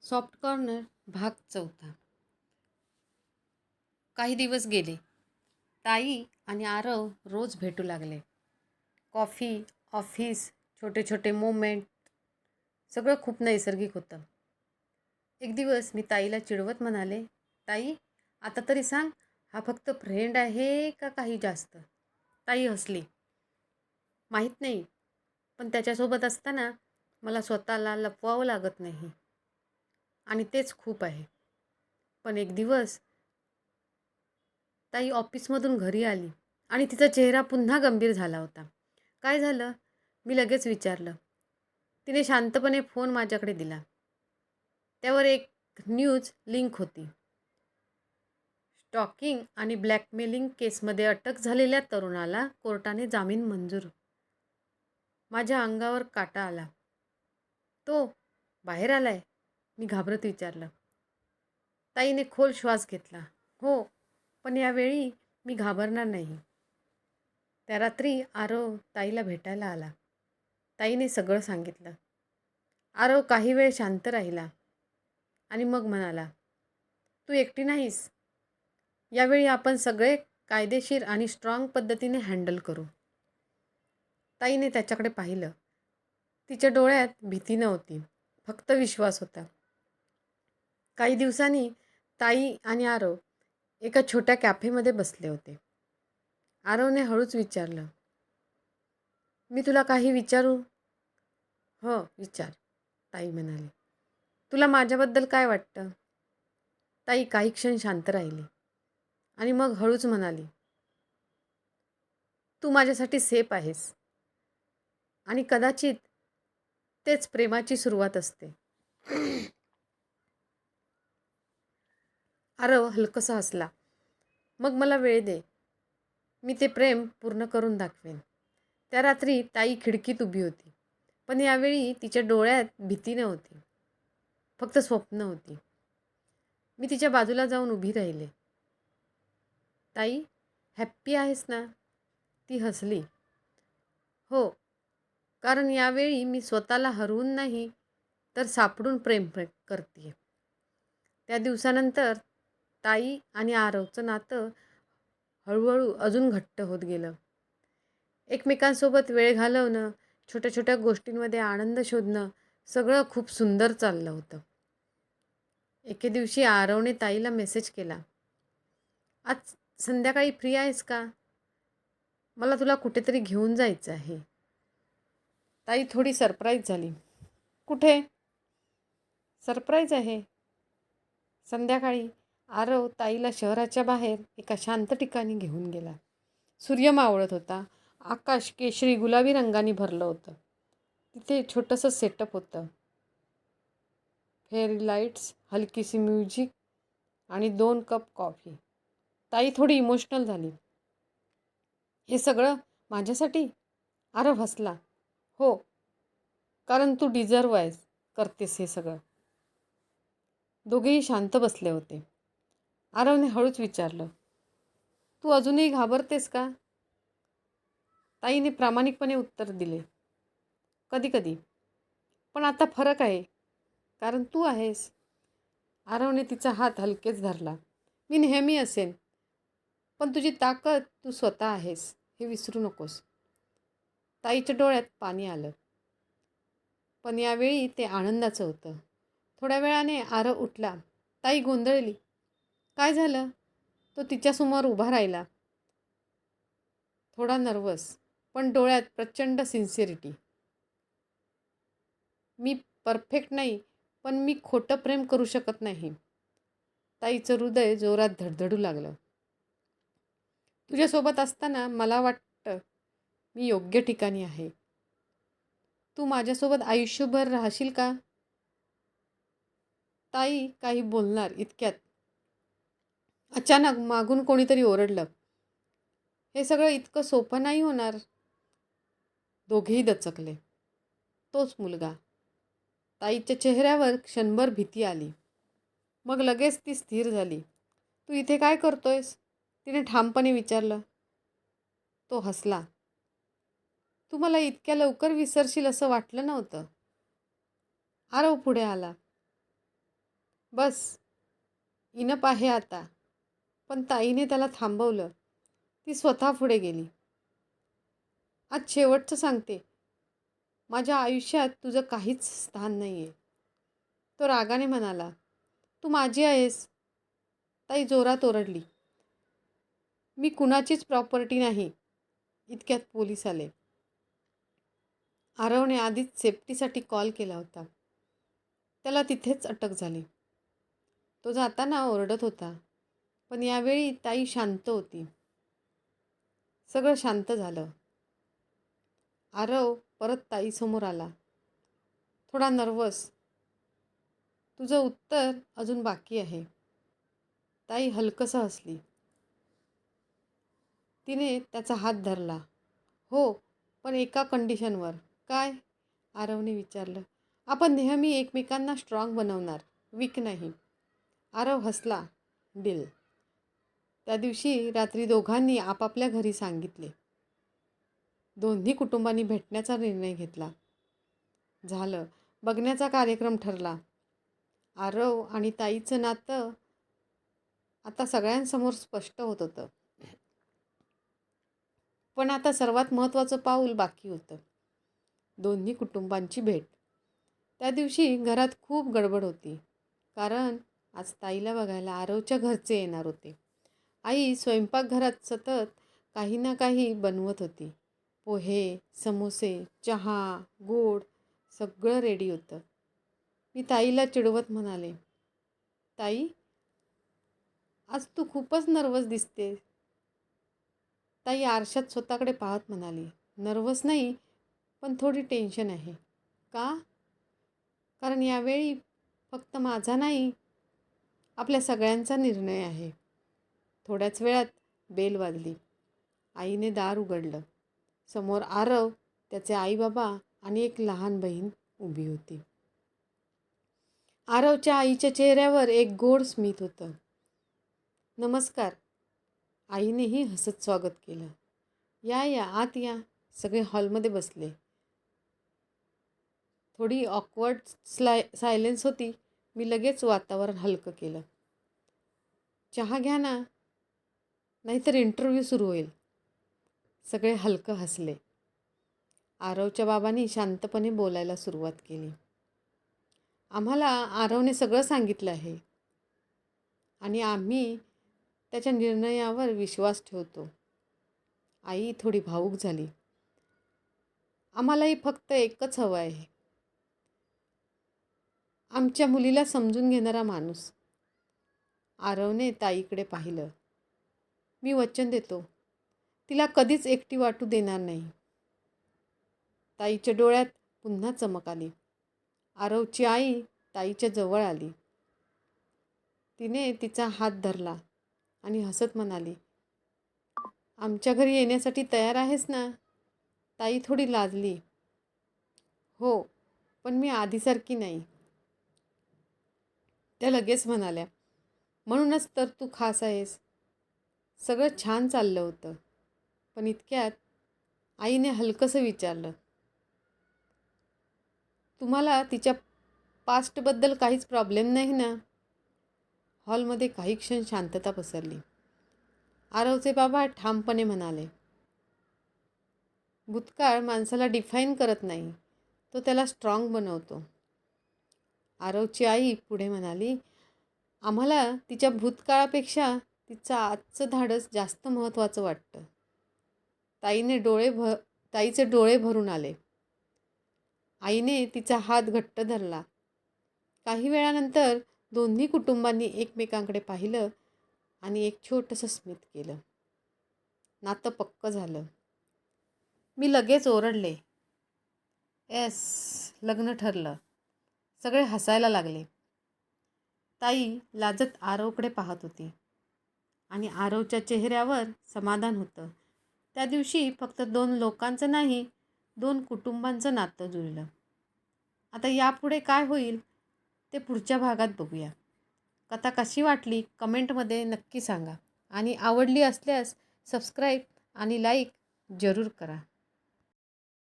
Soft corner भाग 4. काही दिवस गेले. ताई आणि आरव रोज भेटू लागले. कॉफी, ऑफिस, छोटे छोटे मोमेंट सगळं खूप नैसर्गिक होतं. एक दिवस मी ताईला चिडवत म्हणाले, ताई, आता तरी सांग, हा फक्त फ्रेंड आहे का काही जास्त? ताई हसली. माहीत नाही, पण त्याच्यासोबत असताना मला स्वतःला लपवावं लागत नाही आणि तेच खूप आहे. पण एक दिवस ताई ऑफिसमधून घरी आली आणि तिचा चेहरा पुन्हा गंभीर झाला होता. काय झालं? मी लगेच विचारलं. तिने शांतपणे फोन माझ्याकडे दिला. त्यावर एक न्यूज लिंक होती. स्टॉकिंग आणि ब्लॅकमेलिंग केसमध्ये अटक झालेल्या तरुणाला कोर्टाने जामीन मंजूर. माझ्या अंगावर काटा आला. तो बाहेर आलाय? मी घाबरत विचारलं. ताईने खोल श्वास घेतला. हो, पण यावेळी मी घाबरणार नाही. त्या रात्री आरव ताईला भेटायला आला. ताईने सगळं सांगितलं. आरव काही वेळ शांत राहिला आणि मग म्हणाला, तू एकटी नाहीस. यावेळी आपण सगळे कायदेशीर आणि स्ट्रॉंग पद्धतीने हँडल करू. ताईने त्याच्याकडे पाहिलं. तिच्या डोळ्यात भीती नव्हती, फक्त विश्वास होता. काही दिवसांनी ताई आणि आरव एका छोट्या कॅफेमध्ये बसले होते. आरवने हळूच विचारलं, मी तुला काही विचारू? हो, विचार, ताई म्हणाली. तुला माझ्याबद्दल काय वाटतं? ताई काही क्षण शांत राहिली आणि मग हळूच म्हणाली, तू माझ्यासाठी सेफ आहेस आणि कदाचित तेच प्रेमाची सुरुवात असते. आरव हलकसा हसला. मग मला वेळ दे. मी ते प्रेम पूर्ण करून दाखवेन. त्या रात्री ताई खिडकीत उभी होती. पण यावेळी तिच्या डोळ्यात भीती नव्हती, फक्त स्वप्न होती. मी तिच्या बाजूला जाऊन उभी राहिले. ताई, हॅप्पी आहेस ना? ती हसली. हो, कारण यावेळी मी स्वतःला हरवून नाही, तर सापडून प्रेम करते. त्या दिवसानंतर ताई आणि आरवचं नातं हळूहळू अजून घट्ट होत गेलं. एकमेकांसोबत वेळ घालवणं, छोट्या छोट्या गोष्टींमध्ये आनंद शोधणं, सगळं खूप सुंदर चाललं होतं. एके दिवशी आरवने ताईला मेसेज केला, आज संध्याकाळी फ्री आहेस का? मला तुला कुठेतरी घेऊन जायचं आहे. ताई थोडी सरप्राईज झाली. कुठे? सरप्राईज आहे. संध्याकाळी आरव ताईला शहराच्या बाहेर एका शांत ठिकाणी घेऊन गेला. सूर्य मावळत होता. आकाश केशरी गुलाबी रंगाने भरलं होतं. तिथे छोटंसं सेटअप होतं. फेअरी लाईट्स, हलकीशी म्युझिक आणि 2 कप कॉफी. ताई थोडी इमोशनल झाली. हे सगळं माझ्यासाठी? आरव हसला. हो, कारण तू डिझर्व आहेस, करतेस हे सगळं. दोघेही शांत बसले होते. आरवने हळूच विचारलं, तू अजूनही घाबरतेस का? ताईने प्रामाणिकपणे उत्तर दिले, कधी कधी. पण आता फरक आहे, कारण तू आहेस. आरवने तिचा हात हलकेच धरला. मी नेहमी असेन, पण तुझी ताकद तू स्वतः आहेस, हे विसरू नकोस. ताईच्या डोळ्यात पाणी आलं. पण यावेळी ते आनंदाचं होतं. थोड्या वेळाने आरव उठला. ताई गोंधळली. काय झालं? तो तिच्यासमोर उभा राहिला. थोडा नर्वस, पण डोळ्यात प्रचंड सिन्सिअरिटी. मी परफेक्ट नाही, पण मी खोटं प्रेम करू शकत नाही. ताईचं हृदय जोरात धडधडू लागलं. तुझ्यासोबत असताना मला वाटतं मी योग्य ठिकाणी आहे. तू माझ्यासोबत आयुष्यभर राहशील का? ताई काही बोलणार इतक्यात अचानक मागून कोणीतरी ओरडलं, हे सगळं इतकं सोपं नाही होणार. दोघेही दचकले. तोच मुलगा. ताईच्या चेहऱ्यावर क्षणभर भीती आली. मग लगेच ती स्थिर झाली. तू इथे काय करतोयस? तिने ठामपणे विचारलं. तो हसला. तू मला इतक्या लवकर विसरशील असं वाटलं नव्हतं. आरव पुढे आला. बस, इनप आहे आता. पण ताईने त्याला थांबवलं. ती स्वतः पुढे गेली. आज शेवटचं सांगते, माझ्या आयुष्यात तुझं काहीच स्थान नाही आहे. तो रागाने म्हणाला, तू माझी आहेस. ताई जोरात ओरडली, मी कुणाचीच प्रॉपर्टी नाही. इतक्यात पोलीस आले. आरवने आधीच सेफ्टीसाठी कॉल केला होता. त्याला तिथेच अटक झाली. तो जाताना ओरडत होता, पण यावेळी ताई शांत होती. सगळं शांत झालं. आरव परत ताईसमोर आला, थोडा नर्वस. तुझं उत्तर अजून बाकी आहे. ताई हलकसं हसली. तिने त्याचा हात धरला. हो, पण एका कंडिशनवर. काय? आरवने विचारलं. आपण नेहमी एकमेकांना स्ट्रॉंग बनवणार, वीक नाही. आरव हसला. डील. त्या दिवशी रात्री दोघांनी आपापल्या घरी सांगितले. दोन्ही कुटुंबांनी भेटण्याचा निर्णय घेतला. झालं. बघण्याचा कार्यक्रम ठरला. आरव आणि ताईचं नातं आता सगळ्यांसमोर स्पष्ट होत होतं. पण आता सर्वात महत्त्वाचं पाऊल बाकी होतं. दोन्ही कुटुंबांची भेट. त्या दिवशी घरात खूप गडबड होती. कारण आज ताईला बघायला आरवच्या घरचे येणार होते. आई स्वयंपाकघरात सतत काही ना काही बनवत होती. पोहे, समोसे, चहा, गोड सगळं रेडी होतं. मी ताईला चिडवत म्हणाले, ताई, आज तू खूपच नर्वस दिसते. ताई आरशात स्वतःकडे पाहत म्हणाली, नर्वस नाही, पण थोडी टेन्शन आहे. का? कारण यावेळी फक्त माझा नाही, आपल्या सगळ्यांचा निर्णय आहे. थोड्याच वेळात बेल वाजली. आईने दार उघडलं. समोर आरव, त्याचे आईबाबा आणि एक लहान बहीण उभी होती. आरवच्या आईच्या चेहऱ्यावर एक गोड स्मित होतं. नमस्कार. आईनेही हसत स्वागत केलं. या आत या. सगळे हॉलमध्ये बसले. थोडी ऑकवर्ड सायलेन्स होती. मी लगेच वातावरण हलकं केलं. चहा घ्या ना, नाहीतर इंटरव्ह्यू सुरू होईल. सगळे हलकं हसले. आरवच्या बाबांनी शांतपणे बोलायला सुरुवात केली. आम्हाला आरवने सगळं सांगितलं आहे आणि आम्ही त्याच्या निर्णयावर विश्वास ठेवतो. आई थोडी भावूक झाली. आम्हालाही फक्त एकच हवं आहे, आमच्या मुलीला समजून घेणारा माणूस. आरवने ताईकडे पाहिलं. मी वचन देतो, तिला कधीच एकटी वाटू देणार नाही. ताईच्या डोळ्यात पुन्हा चमक आली. आरवची आई ताईच्या जवळ आली. तिने तिचा हात धरला आणि हसत म्हणाली, आमच्या घरी येण्यासाठी तयार आहेस ना? ताई थोडी लाजली. हो, पण मी आधीसारखी नाही. त्या लगेच म्हणाल्या, म्हणूनच तर तू खास आहेस. सगळं छान चाललं होतं. पण इतक्यात आईने हलकंसं विचारलं, तुम्हाला तिच्या पास्टबद्दल काहीच प्रॉब्लेम नाही ना? हॉलमध्ये काही क्षण शांतता पसरली. आरवचे बाबा ठामपणे म्हणाले, भूतकाळ माणसाला डिफाईन करत नाही, तो त्याला स्ट्रॉंग बनवतो. आरवची आई पुढे म्हणाली, आम्हाला तिच्या भूतकाळापेक्षा तिचं आजचं धाडस जास्त महत्त्वाचं वाटतं. ताईचे डोळे भरून आले. आईने तिचा हात घट्ट धरला. काही वेळानंतर दोन्ही कुटुंबांनी एकमेकांकडे पाहिलं आणि एक छोटंसं स्मित केलं. नातं पक्क झालं. मी लगेच ओरडले, येस, लग्न ठरलं. सगळे हसायला लागले. ताई लाजत आरवकडे पाहत होती आणि आरवच्या चेहऱ्यावर समाधान होतं. त्या दिवशी फक्त 2 लोकांचं नाही, 2 कुटुंबांचं नातं जुळलं. आता यापुढे काय होईल ते पुढच्या भागात बघूया. कथा कशी वाटली कमेंटमध्ये नक्की सांगा आणि आवडली असल्यास सबस्क्राईब आणि लाईक जरूर करा.